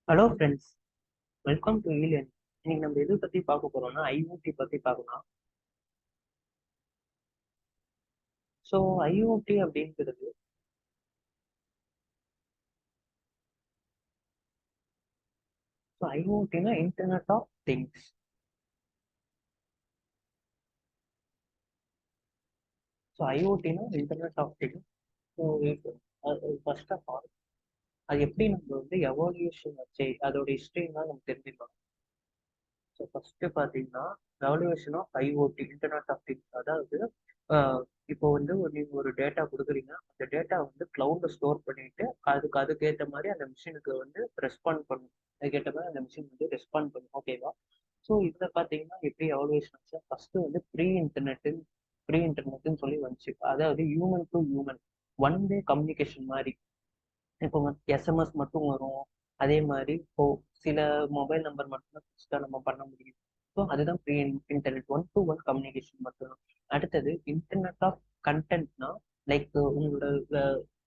Hello friends, welcome to ஈலியன். இன்னைக்கு நம்ம எதை பத்தி பார்க்க போறோம்னா ஐஓடி பத்தி பார்க்கலாம். ஸோ ஐஓடி அப்படிங்கிறது ஐஓடினா இன்டர்நெட் ஆஃப் திங்ஸ். ஸோ ஐஓடினா internet of things. So first of all அது எப்படி நம்ம வந்து எவால்யூஷன் வச்சு அதோட ஹிஸ்ட்ரிலாம் நம்ம தெரிஞ்சுக்கலாம். ஸோ ஃபர்ஸ்ட் பார்த்தீங்கன்னா evolution of IoT internet of things. அதாவது ஆஹ் இப்போ வந்து நீங்க ஒரு டேட்டா கொடுக்குறீங்க, அந்த டேட்டா வந்து கிளவுட்ல ஸ்டோர் பண்ணிட்டு அதுக்கேற்ற மாதிரி அந்த மிஷினுக்கு வந்து ரெஸ்பாண்ட் பண்ணும். அதுக்கேற்ற மாதிரி அந்த மிஷின் வந்து ரெஸ்பாண்ட் பண்ணும். ஓகேவா? ஸோ இதில் பார்த்தீங்கன்னா எப்படி எவாலுவேஷன் ஆச்சு, ஃபர்ஸ்ட் வந்து ப்ரீ இன்டர்நெட்னு சொல்லி வந்துச்சு. அதாவது human to human one way communication மாதிரி. இப்போ எஸ்எம்எஸ் மட்டும் வரும். அதே மாதிரி இப்போ சில மொபைல் நம்பர் மட்டும் தான் நம்ம பண்ண முடியும். ஸோ அதுதான் pre internet, one to one communication மட்டும். அடுத்தது இன்டர்நெட் ஆஃப் கண்டென்ட்னா, லைக் உங்களோட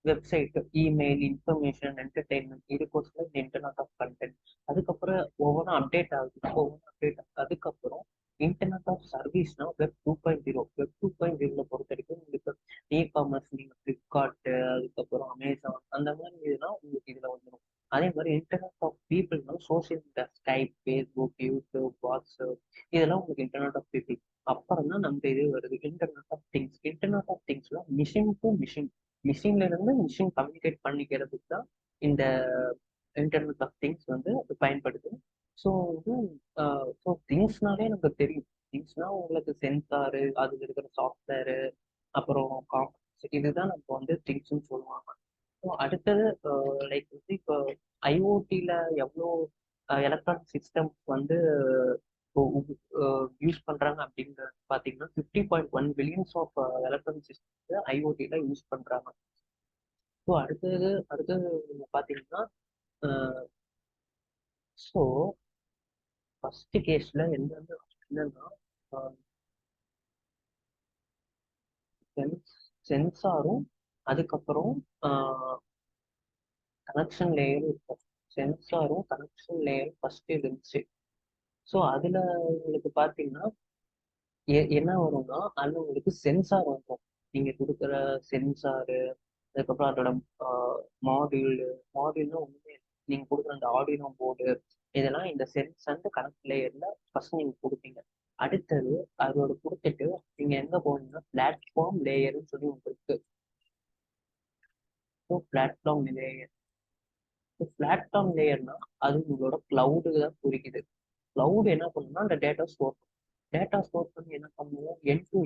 வெப்சைட், இமெயில், இன்ஃபர்மேஷன், என்டர்டெயின்மெண்ட், இதுக்கோசம் இந்த இன்டர்நெட் ஆஃப் கண்டென்ட். அதுக்கப்புறம் ஒவ்வொன்றும் அப்டேட் ஆகுது. அதுக்கப்புறம் இன்டர்நெட் ஆஃப் சர்வீஸ்னா வெப் 2.0. வெப் 2.0 பொறுத்த வரைக்கும் உங்களுக்கு காமர்ஸ், நீங்க ஃப்ளிப்கார்ட், அதுக்கப்புறம் அமேசான், அந்த மாதிரி இதெல்லாம் உங்களுக்கு இதுல வந்துடும். அதே மாதிரி இன்டர்நெட் ஆஃப் பீப்புள்னா social media, Skype, Facebook, YouTube, WhatsApp, இதெல்லாம் உங்களுக்கு இன்டர்நெட் ஆஃப் பீப்புள். அப்புறம் தான் நம்ம இது வருது internet of things. Internet of திங்ஸ்ல மிஷின் டு மிஷின், மிஷின்ல இருந்து மிஷின் கம்யூனிகேட் பண்ணிக்கிறதுக்கு தான் இந்த இன்டர்நெட் ஆஃப் திங்ஸ் வந்து பயன்படுது. ஸோ வந்து ஸோ திங்ஸ்னாலே நமக்கு தெரியும். திங்ஸ்னா உங்களுக்கு சென்சாரு, அதுல இருக்கிற சாஃப்ட்வேரு, அப்புறம் இதுதான் நம்ம வந்து திங்ஸ்ன்னு சொல்லுவாங்க. ஸோ அடுத்தது லைக் வந்து இப்போ ஐஓடியில் எவ்வளோ எலக்ட்ரானிக் சிஸ்டம்ஸ் வந்து யூஸ் பண்ணுறாங்க அப்படிங்கிறது பார்த்தீங்கன்னா 50.1 பில்லியன்ஸ் ஆஃப் எலக்ட்ரானிக் சிஸ்டம்ஸ் ஐஓடியில் யூஸ் பண்ணுறாங்க. ஸோ அடுத்தது நீங்க பார்த்தீங்கன்னா ஸோ ஃபர்ஸ்ட் கேஸில் என்னன்னா சென்சாரும் அதுக்கப்புறம் கனெக்ஷன் லேயரும் இருக்கும். சென்சாரும் கனெக்ஷன் லேயரும் ஃபர்ஸ்ட் இருந்துச்சு. ஸோ அதுல உங்களுக்கு பார்த்தீங்கன்னா என்ன வரும்னா, அதுல உங்களுக்கு சென்சார் வரும். நீங்க கொடுக்குற சென்சாரு, அதுக்கப்புறம் அதோட மாடியூல். மாடியூல்னா ஒண்ணுமே இல்லை. நீங்க கொடுக்குற அந்த ஆடினோ போர்டு, இதெல்லாம் இந்த சென்ஸ் அண்ட் கனெக்ட் லேயர்ல ஃபர்ஸ்ட் நீங்க கொடுப்பீங்க. அடுத்தது அதோட கொடுத்துட்டு நீங்க எங்க போனீங்கன்னா பிளாட்ஃபார்ம் லேயர்னு சொல்லி ஒன்று இருக்கு. ஸோ பிளாட்ஃபார்ம் லேயர்னா அது உங்களோட கிளவுடு தான் குறிக்குது. கிளவுட் என்ன பண்ணுன்னா அந்த டேட்டா ஸ்டோர் பண்ணி என்ன பண்ணுவோம், எண்ட் டு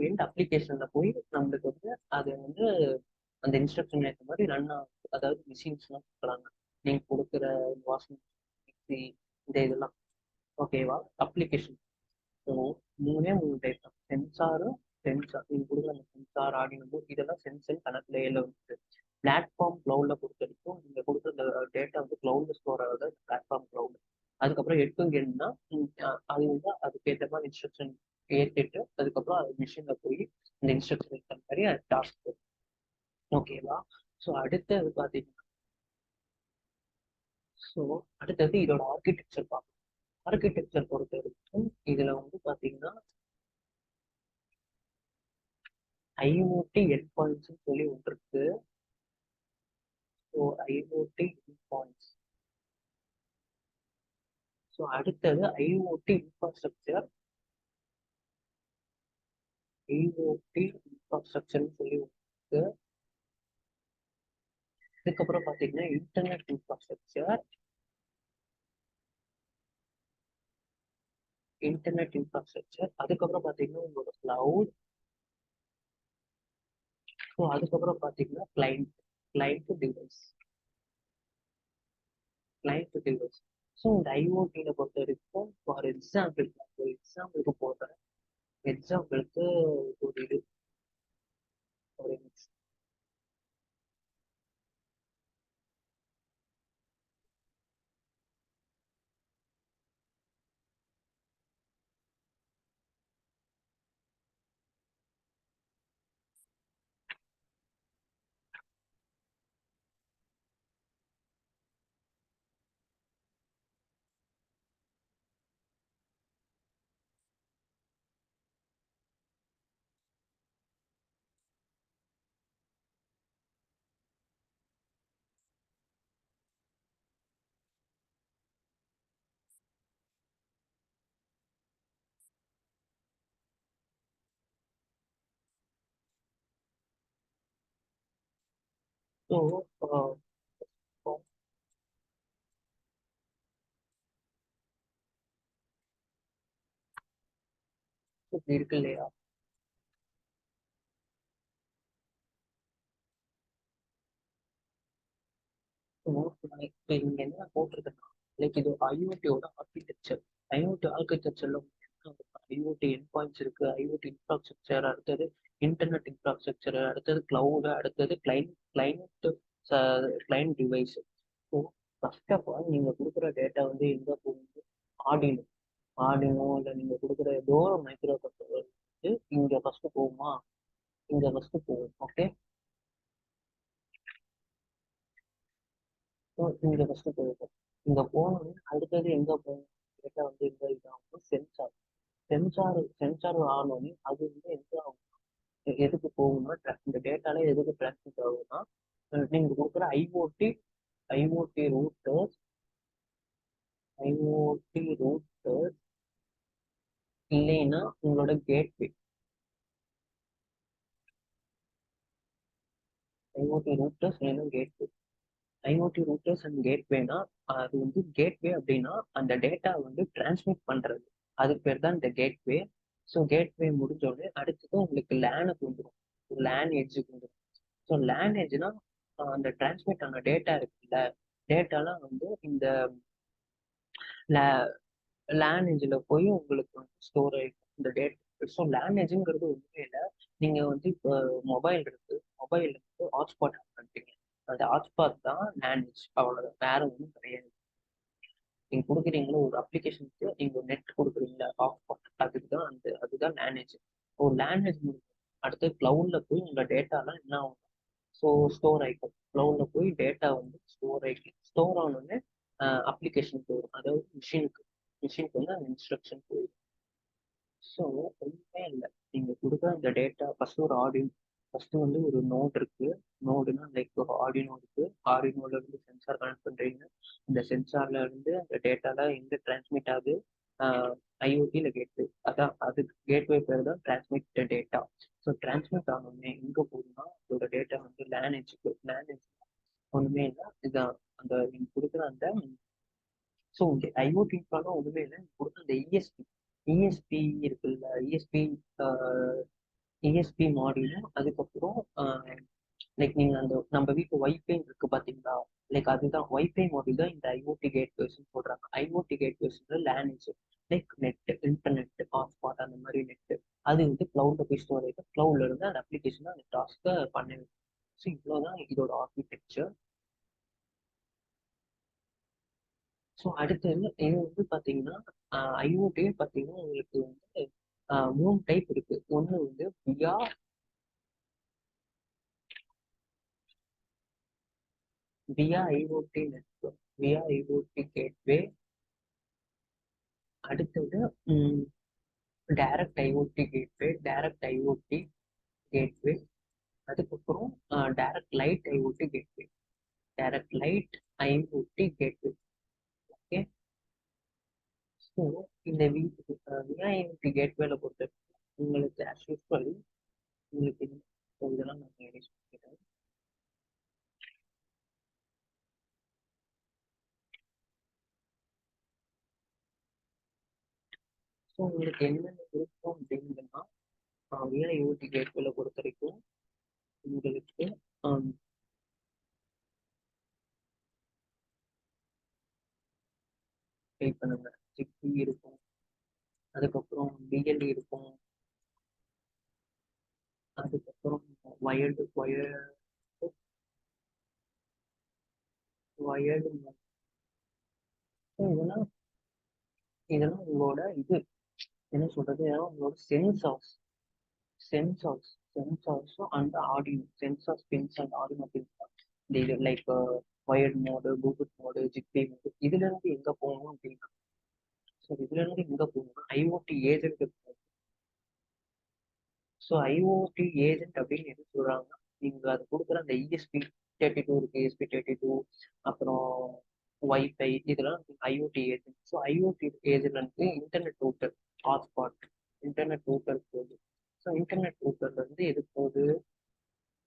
எண்ட் அப்ளிகேஷன்ல போய் நம்மளுக்கு வந்து அது வந்து அந்த இன்ஸ்ட்ரக்ஷன் ஏற்ற மாதிரி ரன் ஆகும். அதாவது மிஷின்ஸ்லாம் கொடுக்குறாங்க. நீங்க கொடுக்குற வாஷிங் மிக்சி, இந்த இதெல்லாம். ஓகேவா? அப்ளிகேஷன். ஸோ மூணு டைப் தான். சென்சார் நீங்க கொடுக்குற அந்த சென்சார், ஆடினோ, இதெல்லாம் சென்ஸ் அண்ட் கனெக்ட் லேயர்ல வந்து பிளாட்ஃபார்ம் கிளவுட்ல பொறுத்த வரைக்கும் நீங்க கொடுக்குற இந்த டேட்டா வந்து கிளவுட்ல ஸ்டோர் ஆகுது, பிளாட்ஃபார்ம் கிளவுட். அதுக்கப்புறம் எட்டுங்கன்னா அது வந்து அதுக்கேற்ற மாதிரி இன்ஸ்ட்ரக்ஷன் ஏற்றிட்டு அதுக்கப்புறம் அது மிஷின்ல போய் இந்த இன்ஸ்ட்ரக்ஷன் ஏற்ற மாதிரி அது டாஸ்க். ஓகேவா? ஸோ அடுத்தது பார்த்தீங்கன்னா ஸோ அடுத்தது இதோட ஆர்கிடெக்சர் பார்க்கணும். ஆர்கிடெக்சர் பொறுத்த வரைக்கும் இதுல வந்து பார்த்தீங்கன்னா ஐஓடி எண்ட் பாயிண்ட்ஸ் சொல்லி ஒன்று இருக்கு. So IoT end points. So அடுத்தது ஐஓடி இன்ஃப்ராஸ்ட்ரக்சர். ஐஓடி இன்ஃப்ராஸ்ட்ரக்சர்னு சொல்லி ஒன்று இருக்கு. அதுக்கப்புறம் பார்த்தீங்கன்னா இன்டர்நெட் இன்ஃப்ராஸ்ட்ரக்சர். அதுக்கப்புறம் பார்த்தீங்கன்னா உங்களோட கிளவுட். ஸோ அதுக்கப்புறம் பார்த்தீங்கன்னா client device client device. So இந்த ஐஓடியில பொறுத்த வரைக்கும் ஃபார் எக்ஸாம்பிள், ஒரு எக்ஸாம்பிளுக்கு போடுறேன். எக்ஸாம்பிளுக்கு ஒரு இது ஒரு ஸோ இப்படி இருக்கு இல்லையா? இப்போ இங்க என்ன போட்டிருக்குன்னா, லைக் இது ஐஓடியோட ஆர்கிடெக்சர். ஐஓடி ஆர்கிடெக்சர்ல ஐஓடி என் பாயிண்ட்ஸ் இருக்கு, ஐஓடி இன்ஃப்ராஸ்ட்ரக்சர், அடுத்தது இன்டர்நெட் இன்ஃப்ராஸ்ட்ரக்சர், அடுத்தது கிளவுடு, அடுத்தது client client device. So first of all நீங்க கொடுக்குற டேட்டா வந்து எங்க போகுது? ஆடினோ ஆடினோ இல்லை நீங்க கொடுக்குற ஏதோ மைக்ரோ கண்ட்ரோலர் வந்து இங்க ஃபர்ஸ்ட் போகுமா? இங்க ஃபர்ஸ்ட் போகும். ஓகே, இங்க ஃபர்ஸ்ட் போகும். இங்க போனோம்னா அடுத்தது எங்க போகும்? டேட்டா வந்து எங்க இதாகும்? சென்சார். சென்சார் ஆனோடனே அது வந்து எங்க ஆகும்? எதுக்கு போகும்னா இந்த டேட்டால எதுக்கு டிரான்ஸ்மிட் ஆகும்னா, நீங்க கொடுக்குற ஐஓடி ரூட்டர்ஸ் ஐஓடி ரூட்டர்ஸ் இல்லைன்னா உங்களோட கேட்வே. ஐஓடி ரூட்டர்ஸ் இல்லைன்னா கேட்வே. ஐஓடி ரூட்டர்ஸ் அண்ட் கேட்வேனா, அது வந்து கேட்வே அப்படின்னா அந்த டேட்டா வந்து டிரான்ஸ்மிட் பண்றது, அதுக்கு பேர் தான் இந்த கேட்வே. ஸோ கேட்வே முடிஞ்சோடனே அடுத்தது உங்களுக்கு லேனுக்கு வந்துடும், லேன் எட்ஜுக்கு வந்துடும். ஸோ லேன் எட்ஜ்னா அந்த டிரான்ஸ்மிட் ஆன டேட்டா இருக்குல்ல, டேட்டாலாம் வந்து இந்த லேனேஜில் போய் உங்களுக்கு வந்து ஸ்டோர் ஆகிடும் இந்த டேட். ஸோ லேனேஜுங்கிறது ஒன்றுமே இல்லை. நீங்கள் வந்து இப்போ மொபைல் இருக்கு, மொபைல் இருந்து ஹாட்ஸ்பாட் ஆன் பண்ணிட்டீங்க, அந்த ஹாட்ஸ்பாட் தான் லேனேஜ், அவ்வளோதான், வேற ஒன்றும் கிடையாது. நீங்கள் கொடுக்குறீங்களோ ஒரு அப்ளிகேஷனுக்கு நீங்கள் நெட் கொடுக்குறீங்களா ஹாட்ஸ்பாட், அதுக்கு தான் அதுதான் லேனேஜ். ஒரு லேனேஜ் முடியும் அடுத்து கிளவுட்ல போய் உங்கள் டேட்டாலாம் என்ன ஆகும்? ஸோ ஸ்டோர் ஆகிக்கும். கிளவுட்ல போய் டேட்டா வந்து ஸ்டோர் ஆகிக்கும். ஸ்டோர் ஆனோடனே அப்ளிகேஷனுக்கு வரும், அதாவது மிஷினுக்கு வந்து அந்த இன்ஸ்ட்ரக்ஷன் போயிடும். ஸோ ஒன்றுமே இல்லை, நீங்கள் கொடுக்குற அந்த டேட்டா ஃபர்ஸ்ட் ஒரு ஃபர்ஸ்ட் வந்து ஒரு நோட் இருக்கு. நோடுனா லைக் ஒரு ஆடினோ இருக்கு. ஆடினோல இருந்து சென்சார் கனெக்ட் பண்றீங்க. இந்த சென்சார்ல இருந்து அந்த டேட்டால எங்க டிரான்ஸ்மிட் ஆகுது? ஐஓடியில் கேட்வே. அதான் அது கேட்வே பேர் தான் டிரான்ஸ்மிட் டேட்டா. ஸோ டிரான்ஸ்மிட் ஆனோடனே எங்க போகுதுன்னா அதோட டேட்டா வந்து லேனேஜ் ஒண்ணுமே இல்லை. இதுதான் அந்த நீங்க கொடுக்குற அந்த. ஸோ இந்த ஐஓடிக்கான ஒண்ணுமே இல்லை, நீங்க கொடுக்குற அந்த இஎஸ்பி இருக்குல்ல, இஎஸ்பி மாடியூலும் அதுக்கப்புறம் லைக் நீங்க அந்த நம்ம வீட்டு வைஃபை இருக்கு பாத்தீங்களா, லைக் அதுதான் வைஃபை மாடியூல் தான் இந்த ஐஓடி கேட்வேஸ் சொல்றாங்க. ஐஓடி கேட்வேஸ்ல லேனேஜ் லைக் நெட், இன்டர்நெட், ஹாட்ஸ்பாட், அந்த மாதிரி நெட், அது வந்து கிளவுட்ல போய் ஸ்டோர் ஆகிடும். கிளவுட்ல இருந்து அந்த அப்ளிகேஷன் அந்த டாஸ்க்கை பண்ணுது. ஸோ இவ்வளோதான் இதோட ஆர்கிடெக்சர். ஸோ அடுத்து இது வந்து பார்த்தீங்கன்னா ஐஓடியே பார்த்தீங்கன்னா உங்களுக்கு வந்து மூணு டைப் இருக்கு. ஒன்று வந்து வியா ஐஓடி நெட்வொர்க், வியா ஐஓடி கேட்வே. அடுத்தது டைரக்ட் ஐஓடி கேட்வே, அதுக்கப்புறம் direct light IoT gateway, direct light IoT gateway. Okay, so இந்த வியா ஐஓடி கேட்வேல பொறுத்த உங்களுக்கு ஆஸ் யூஸ்வல் உங்களுக்கு இதெல்லாம் நான் மேனேஜ் பண்ணிக்கிறேன். ஸோ உங்களுக்கு என்னென்ன விருப்பம் அப்படிங்கன்னா, விஐஓடி கேட்வேல பொறுத்த வரைக்கும் உங்களுக்கு பே பண்ணுங்க. ஜிபி இருக்கும், அதுக்கப்புறம் பிஎல்இ இருக்கும், அதுக்கப்புறம் வயர்டு வயர் வயர்டு. இதெல்லாம் இதெல்லாம் உங்களோட இது என்ன சொல்றது, இதெல்லாம் உங்களோட சென்சார்ஸும் and audio sensors pins and audio pins தான். இந்த இது like wired mode, Bluetooth mode, GP mode, இதுல இருந்து எங்க போகணும் அப்படின்னா, ஸோ இதுல இருந்து எங்க போகணும்னா IoT agent. So IoT agent அப்படின்னு எது சொல்றாங்கன்னா, நீங்க அது கொடுக்குற அந்த ESP32 இருக்கு, ESP32, அப்புறம் வைஃபை, இதெல்லாம் IoT agent. So IoT agent வந்து internet router, hotspot, internet router போகுது. ஸோ இன்டர்நெட் ரூட்டர்ல இருந்து எது போகுது?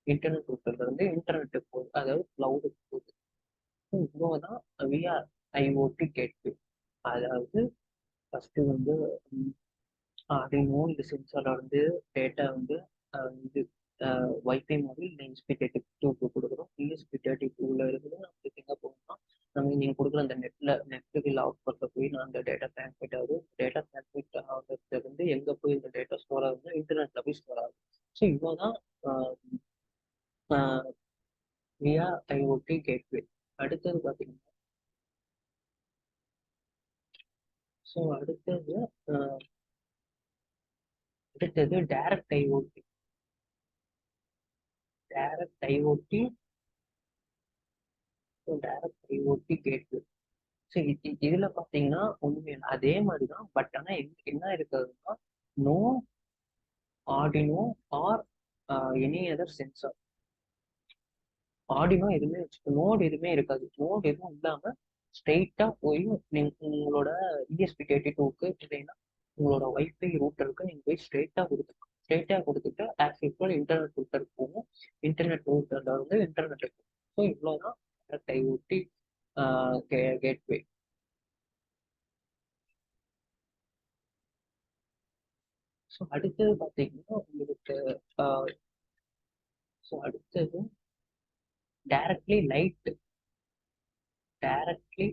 இன்டர்நெட் ரூட்டர்ல இருந்து இன்டர்நெட்டுக்கு போகுது, அதாவது இவ்வளோதான் விஆர் ஐஓடி கேட்வே. அதாவது ஃபர்ஸ்ட் வந்து ஆர்டினோ இந்த சென்சார்ல வந்து டேட்டா வந்து இது வைஃபை மாதிரி இல்லை ESP32 கொடுக்குறோம். ESP32ல இருந்து நம்மளுக்கு எங்கே போகணும்னா நம்ம நீங்கள் கொடுக்குற அந்த நெட்டுக்கு லாக் பண்ண போய் நான் அந்த டேட்டா டிரான்ஸ்மிட் ஆகுது. டேட்டா டிரான்ஸ்மிட் ஆகிறது வந்து எங்கே போய் இந்த டேட்டா ஸ்டோர் ஆகுதுன்னா இன்டர்நெட்டில் போய் ஸ்டோர் ஆகுது. ஸோ இவ்வளோதான் விஆ ஐஓடி கேட்வே. அடுத்தது பார்த்தீங்கன்னா ஸோ அடுத்தது direct IoT. Direct IoT direct IoT gateway. So இதுல பாத்தீங்கன்னா ஒண்ணுமே இல்லை, அதே மாதிரிதான். பட் ஆனா என்ன இருக்குதுன்னா no Arduino or any other sensor. Arduino எதுவுமே நோட் எதுவுமே இருக்காது. நோட் எதுவும் இல்லாம ஸ்ட்ரெயிட்டா போய் நீங்க உங்களோட ESP32க்கு இல்லைன்னா உங்களோட வைஃபை ரூட்டருக்கு நீங்க போய் ஸ்ட்ரெயிட்டா கொடுத்துட்டு ஆஸ் யூஸ்வல் இன்டர்நெட் ரூட்டருக்கு போகும். இன்டர்நெட் ரூட்டர்ல வந்து இன்டர்நெட் இருக்கும். ஸோ இவ்வளவுதான் ஐஓடி கேட்வே. ஸோ அடுத்தது பார்த்தீங்கன்னா உங்களுக்கு ஸோ அடுத்தது directly directly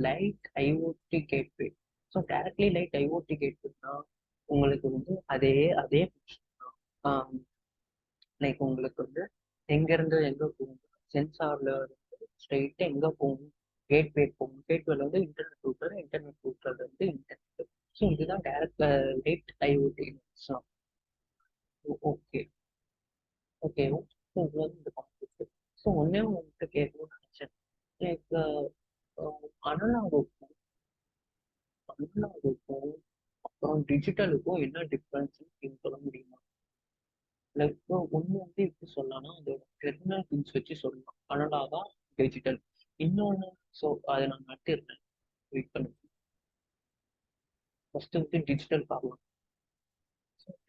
light IoT gateway. So directly light IoT கேட்வேனா உங்களுக்கு வந்து அதே அதே தான். லைக் உங்களுக்கு வந்து எங்கேருந்து எங்கே போகும், சென்சார்ல இருந்து ஸ்ட்ரெயிட்டாக எங்கே போகும், கேட்வே போகும். கேட்வேல வந்து இன்டர்நெட் ரூட்டர்ல இருந்து இன்டர்நெட். ஸோ இதுதான் டைரக்ட் லைட் ஐஓடி. ஓகே ஓகேவா. ஸோ இது வந்து இந்த கான்செப்ட். ஸோ ஒன்னே உங்கள்கிட்ட கேட்கணும்னு நினைச்சேன். லைக் அனலாகுக்கும் அனலாகுக்கும் அப்புறம் டிஜிட்டலுக்கும் என்ன டிஃப்ரென்ஸ் அப்படின்னு சொல்ல முடியுமா? லைக் ஒன்று வந்து எப்படி சொல்லலாம்னா அதோட டெர்மினல் பின்ஸ் வச்சு சொல்லலாம், அனலாகா டிஜிட்டல். இன்னொன்று ஸோ அதை நான் நட்டிருந்தேன், வெயிட் பண்ணி. ஃபர்ஸ்ட் வந்து டிஜிட்டல் பார்க்கலாம்.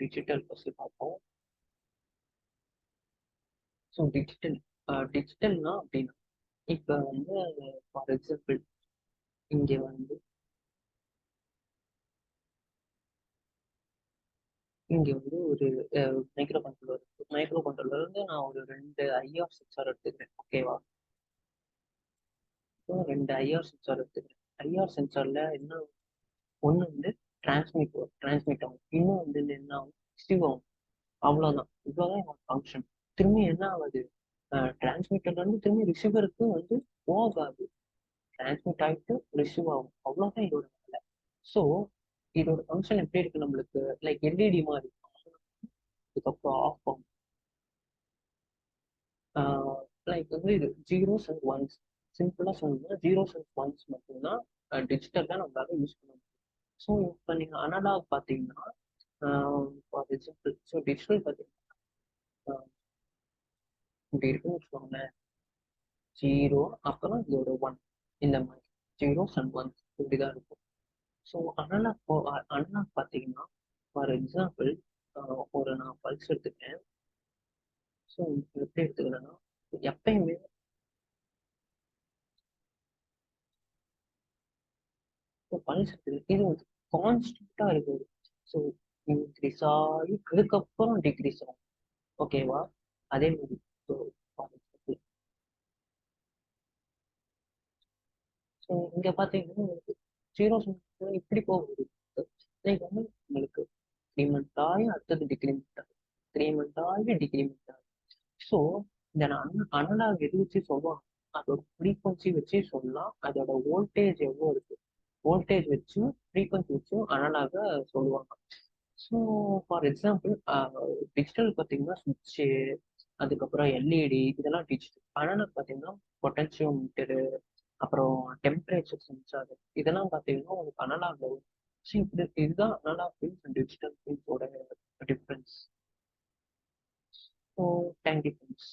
டிஜிட்டல் ஃபர்ஸ்ட் பார்ப்போம். ஸோ டிஜிட்டல்னா அப்படின்னா இப்போ வந்து ஃபார் எக்ஸாம்பிள் இங்கே வந்து ஒரு மைக்ரோ கண்ட்ரோலர் வந்து நான் ஒரு 2 ஐஆர் சென்சார் எடுத்துக்கிறேன். ஓகேவா. ஸோ 2 ஐஆர் சென்சார் எடுத்துக்கிறேன். ஐஆர் சென்சார்ல என்ன, ஒன்று வந்து டிரான்ஸ்மிட் ஆகும், இன்னும் வந்து என்ன ஆகும், ரிசீவ் ஆகும். அவ்வளோதான், இவ்வளோதான் என்னோட ஃபங்க்ஷன். திரும்பி என்ன ஆகுது, டிரான்ஸ்மிட்டர்ல இருந்து திரும்பி ரிசீவருக்கு வந்து போகாது. டிரான்ஸ்மிட் ஆகிட்டு ரிசீவ் ஆகும், அவ்வளோதான் இதோட வேலை. ஸோ இதோட ஃபங்க்ஷன் எப்படி இருக்கு நம்மளுக்கு, லைக் எல்இடி மாதிரி. அதுக்கப்புறம் ஆஃப் ஆகும். லைக் வந்து இது ஜீரோஸ் அண்ட் ஒன்ஸ். சிம்பிளாக சொல்லணும்னா ஜீரோஸ் அண்ட் ஒன்ஸ் மட்டும்தான் டிஜிட்டல் தான் நம்மளால யூஸ் பண்ண முடியும். ஸோ இப்போ நீங்கள் அனலாக் பார்த்தீங்கன்னா ஃபார் எக்ஸாம்பிள் ஸோ டிஜிட்டல் பார்த்தீங்கன்னா இப்படி இருக்குன்னு வச்சுக்கோங்களேன். ஜீரோ அப்புறம் இதோட ஒன், இந்த மாதிரி ஜீரோஸ் அண்ட் ஒன்ஸ் இப்படிதான் இருக்கும். ஸோ அனலாக் பார்த்தீங்கன்னா ஃபார் எக்ஸாம்பிள் ஒரு நான் பல்ஸ் எடுத்துக்கிறேன். ஸோ எப்படி எடுத்துக்கிறேன்னா எப்பயுமே பல்ஸ் இது வந்து கான்ஸ்டன்டா இருக்குது. ஸோ இன்க்ரீஸ் ஆகி அதுக்கப்புறம் டிக்ரீஸ் ஆகும். ஓகேவா. அதே மாதிரி ஸோ ஸோ இங்க பாத்தீங்கன்னா உங்களுக்கு ஜீரோ இப்படி போகுது. லைக் வந்து உங்களுக்கு இன்க்ரிமெண்ட் ஆகி அடுத்தது டிக்ரிமெண்ட் ஆகும், இன்க்ரிமெண்ட் ஆகி டிக்ரிமெண்ட் ஆகும். ஸோ இந்த அனலாக் எது வச்சு சொல்லுவாங்க, அதோட ஃப்ரீக்வன்சி வச்சு சொல்லலாம். அதோட வோல்டேஜ் எவ்வளோ இருக்கு, வோல்டேஜ் வச்சும் ஃப்ரீக்வன்சி வச்சும் அனலாக சொல்லுவாங்க. ஸோ ஃபார் எக்ஸாம்பிள் டிஜிட்டல் பார்த்தீங்கன்னா சுவிட்சு, அதுக்கப்புறம் எல்இடி இதெல்லாம் டிஜிட்டல். அனலாக் பார்த்தீங்கன்னா பொட்டன்சியோமீட்டரு, அப்புறம் டெம்பரேச்சர் சென்சார், இதெல்லாம் பார்த்தீங்கன்னா உங்களுக்கு அனலாக் வரும். ஸோ இதுதான் அனலாக் பின்ஸ் அண்ட் டிஜிட்டல் பின்ஸோட டிஃப்ரென்ஸ். So thank you friends.